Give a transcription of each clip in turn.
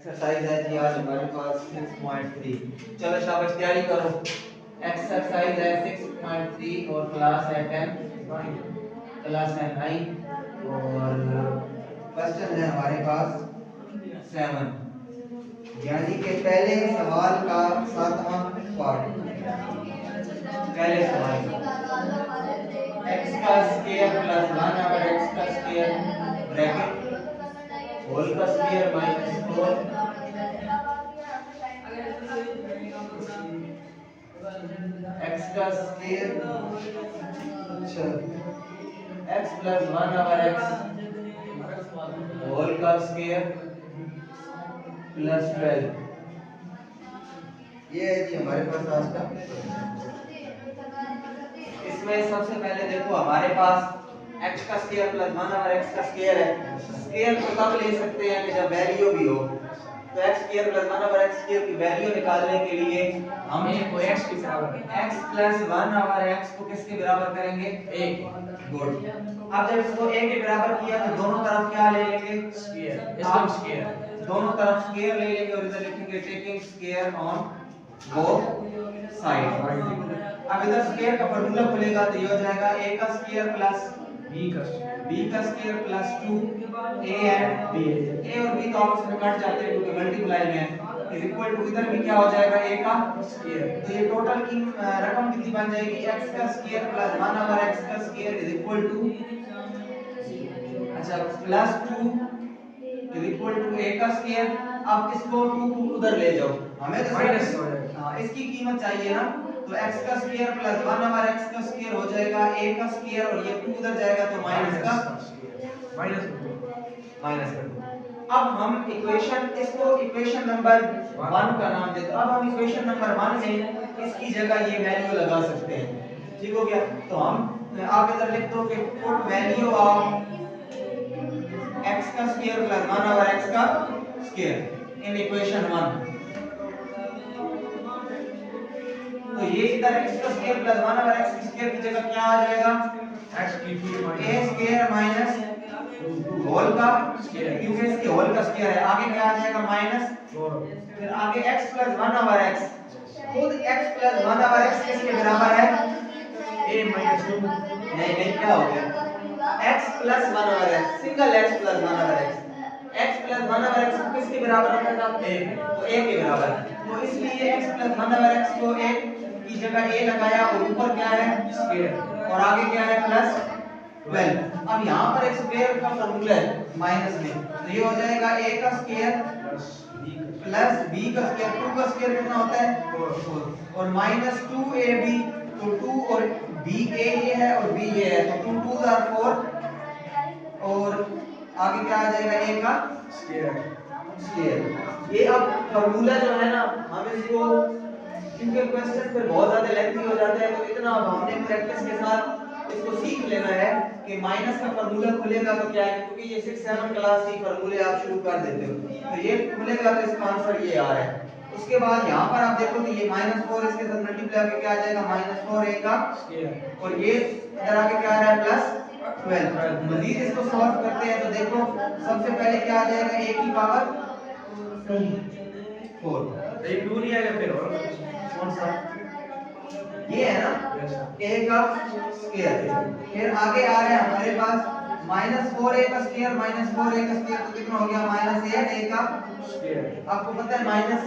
Exercise है जी आज हमारे पास 6.3। चलो शाबाश तैयारी करो। एक्सरसाइज है 6.3 और क्लास है 10, क्लास है 9 और क्वेश्चन है हमारे पास 7, यानी कि पहले सवाल का 7वां पार्ट। पहले सवाल x का स्क्वायर प्लस 1 और x का स्क्वायर ब्रैकेट होल का स्क्वायर माइनस 4 x का स्क्वायर अच्छा x प्लस 1 और x होल का स्क्वायर प्लस 12। ये है जी हमारे पास आज का। इसमें सबसे पहले देखो हमारे पास x का स्क्वायर प्लस 1 और x का स्क्वायर है। स्क्वायर को तब ले सकते हैं कि जब वैल्यू भी हो। तो x स्क्वायर प्लस 1 और x स्क्वायर की वैल्यू निकालने के लिए हम को x के बराबर x प्लस 1 और x को किसके बराबर करेंगे? 1। गुड। अब जब इसको a के बराबर किया तो दोनों तरफ क्या ले लेंगे? स्क्वायर। इसका स्क्वायर दोनों तरफ स्क्वायर ले लेंगे और इधर लिखेंगे taking square on both side. अब इधर स्क्वायर का फार्मूला खुलेगा तो ये हो जाएगा a का स्क्वायर प्लस b का square plus 2 a and b। a और b तो आपस में कट जाते हैं क्योंकि मल्टीप्लाई में है। इज इक्वल टू इधर भी क्या हो जाएगा a का स्क्वायर। तो ये टोटल की रकम कितनी बन जाएगी? x का स्क्वायर प्लस 1 और x का स्क्वायर इज इक्वल टू अच्छा plus 2 is equal to a का स्क्वायर। अब इसको 2 को उधर ले जाओ, हमें तो माइनस इसकी कीमत चाहिए ना। तो x का स्क्वायर प्लस 1 और x का स्क्वायर हो जाएगा a का स्क्वायर और ये 2 उधर जाएगा तो माइनस का माइनस कर दो। अब हम इक्वेशन इसको इक्वेशन नंबर 1 का नाम देते हैं। अब हम इक्वेशन नंबर 1 में इसकी जगह ये वैल्यू लगा सकते हैं। ठीक हो गया। तो हम आप इधर लिख दो कि पुट वैल्यू ऑफ x का स्क्वायर प्लस 1 और x का स्क्वायर इन इक्वेशन 1। तो ये इधर x का स्क्वायर प्लस 1 और x की स्क्वायर की जगह क्या आ जाएगा? x की a स्क्वायर माइनस होल का स्क्वायर, क्योंकि इसके होल का स्क्वायर है। आगे क्या आ जाएगा? माइनस 4। फिर आगे x प्लस 1 और x। खुद x प्लस 1 और x किसके बराबर है? a minus 2। नहीं क्या हो गया? x प्लस 1 और x, सिंगल x प्लस 1 और x। x प्लस 1 और x किसके बराबर होता है? a। तो a के बराबर। तो इसलिए x प्लस 1 और x को a की जगह a लगाया और ऊपर क्या है? स्क्वायर और आगे क्या है? प्लस 12। अब यहाँ पर एक स्क्वायर का फार्मूला है माइनस में, तो ये हो जाएगा a का स्क्वायर प्लस b का स्क्वायर। 2 का स्क्वायर कितना होता है? 4 और माइनस 2ab। तो 2 और b a ये है और b ये है, तो 2 2 आर 4 और आगे क्या आ जाएगा? a का स्क्वायर। ये अब फार्मूला जो है ना, हम इसको क्योंकि क्वेश्चन फिर बहुत ज्यादा लेंथी हो जाते हैं, तो इतना अब हमने प्रैक्टिस के साथ इसको सीख लेना है कि माइनस का फार्मूला खुलेगा तो क्या है, क्योंकि ये 6 7 क्लास की फार्मूले आप शुरू कर देते हो। तो ये खुलेगा तो इसका आंसर ये आ रहा है। उसके बाद यहाँ पर आप देखो तो ये -4 इसके साथ मल्टीप्लाई करके क्या आ जाएगा? -4 a का स्क्वायर और ये इधर आके क्या आ रहा है? प्लस 12। मजीद इसको सॉल्व करते हैं तो देखो सबसे पहले क्या आ जाएगा? a की पावर 4। ये 2 नहीं आएगा फिर और कौन सा? ये है ना a का स्क्वायर। फिर आगे आ रहा है हमारे पास -4a का स्क्वायर -4a का स्क्वायर, तो कितना हो गया? -8a का स्क्वायर। आपको पता है माइनस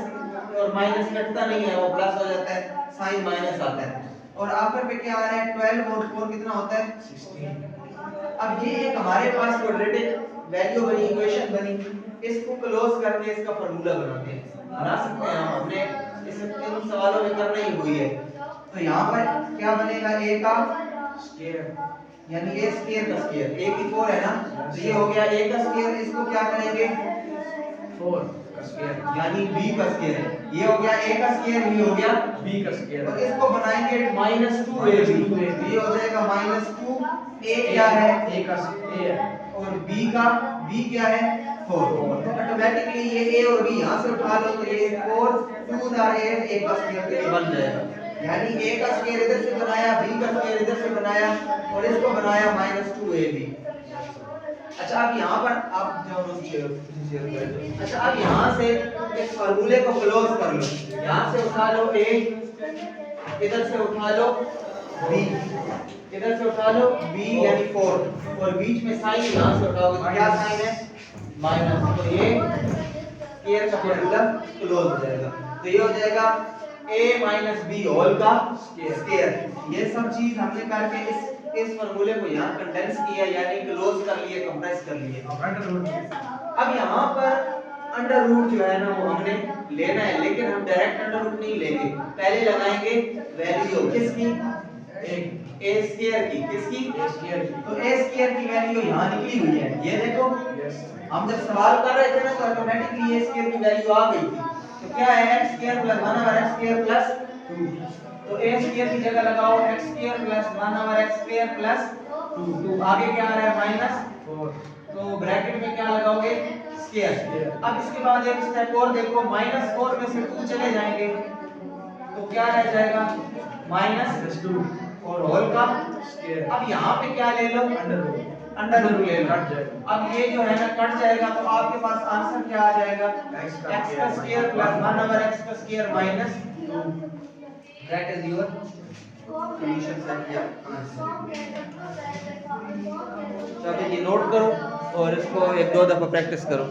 और माइनस कटता नहीं है, वो प्लस हो जाता है, साइन माइनस आता है। और आखिर पे क्या आ रहा है? 12 और 4 कितना होता है? 16। अब ये एक हमारे पास क्वाड्रेटिक वैल्यू बनी, इक्वेशन बनी। इसको क्लोज करके इसका फार्मूला बनाते हैं, बना सकते हैं हम। हमने इस तीन सवालों में करना ही हुई है। तो यहाँ पर क्या बनेगा? a का स्क्वायर यानी a स्क्वायर का स्क्वायर, a की 4 है ना, तो ये हो गया a का स्क्वायर। इसको क्या करेंगे? 4 का स्क्वायर यानी b का स्क्वायर। ये हो गया a का स्क्वायर, ये हो गया b का स्क्वायर और इसको बनाएंगे -2ab। ये हो जाएगा -2 a क्या है? a का a और b क्या है? 4। तो ऑटोमेटिकली ये a और b यहाँ से उठा लो तो ये 4 2 दा 8 a का स्क्वायर ये बन जाएगा। यानी a का स्क्वायर इधर से बनाया, b का स्क्वायर इधर से बनाया और इसको बनाया -2ab। अच्छा अब यहाँ पर आप जो शेयर करें तो अच्छा अब यहाँ से इस फार्मूले को क्लोज कर लो, यहाँ से उठा लो a, इधर से उठा लो b, इधर से उठा लो b यानी 4 और बीच में साइन यहाँ से उठाओगे तो क्या साइन है माइनस, तो ये स्क्वायर का फार्मूला क्लोज हो जाएगा। तो ये हो जाएगा a माइनस b होल का स्क्वायर। ये सब चीज हमने करके इस फार्मूले को यहाँ कंडेंस किया यानी क्लोज कर लिए, कंप्रेस कर लिए। अब यहाँ पर अंडर रूट जो है ना वो हमने लेना है, लेकिन हम डायरेक्ट अंडर रूट नहीं लेंगे, पहले लगाएंगे वैल्यू किसकी a स्क्वायर की, किसकी A square की। तो a स्क्वायर की वैल्यू यहाँ निकली हुई है, ये देखो हम जब सवाल कर रहे थे ना तो ऑटोमेटिकली a स्क्वायर की वैल्यू आ गई थी। तो क्या है x square plus 1 over x square plus 2, तो a स्क्वायर की जगह लगाओ x square plus 1 over x square plus 2, आगे क्या आ रहा है माइनस 4, तो ब्रैकेट में क्या लगाओगे स्क्वायर। अब इसके बाद एक स्टेप और देखो, -4 में से 2 चले जाएंगे तो क्या रह जाएगा -2 और होल का स्क्वायर। अब यहाँ पे क्या ले लो अंडर रूट अंडर रूट ले लो। कट जाएगा। अब ये जो है ना कट जाएगा तो आपके पास आंसर क्या आ जाएगा x x का स्क्वायर प्लस 1 ओवर x का square minus 2, that is your solution set या आंसर। चलो ये नोट करो और इसको एक दो दफा प्रैक्टिस करो।